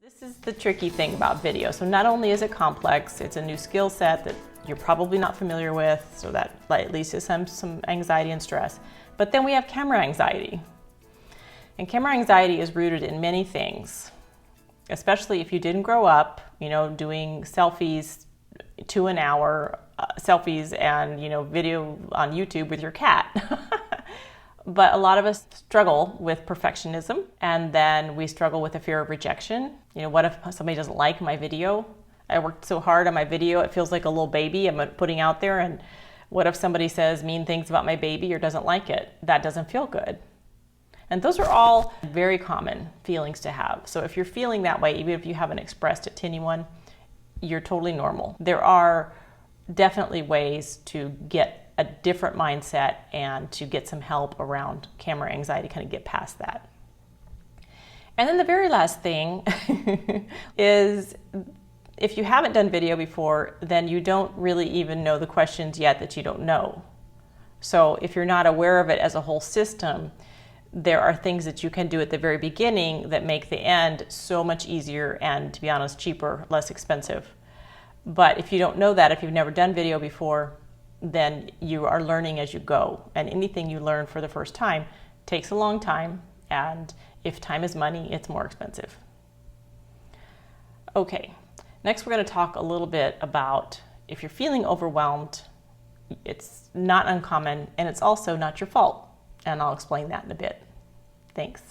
This is the tricky thing about video. So not only is it complex, it's a new skill set that you're probably not familiar with, so that at least is some anxiety and stress. But then we have camera anxiety. And camera anxiety is rooted in many things, especially if you didn't grow up, doing selfies to an hour, selfies and, video on YouTube with your cat. But a lot of us struggle with perfectionism, and then we struggle with the fear of rejection. What if somebody doesn't like my video? I worked so hard on my video, it feels like a little baby I'm putting out there, and what if somebody says mean things about my baby or doesn't like it? That doesn't feel good. And those are all very common feelings to have. So if you're feeling that way, even if you haven't expressed it to anyone, you're totally normal. There are definitely ways to get a different mindset and to get some help around camera anxiety, kind of get past that. And then the very last thing is, if you haven't done video before, then you don't really even know the questions yet that you don't know. So if you're not aware of it as a whole system, there are things that you can do at the very beginning that make the end so much easier and, to be honest, cheaper, less expensive. But if you don't know that, if you've never done video before, then you are learning as you go. And anything you learn for the first time takes a long time, and if time is money, it's more expensive. Okay, next we're going to talk a little bit about if you're feeling overwhelmed, it's not uncommon and it's also not your fault. And I'll explain that in a bit. Thanks.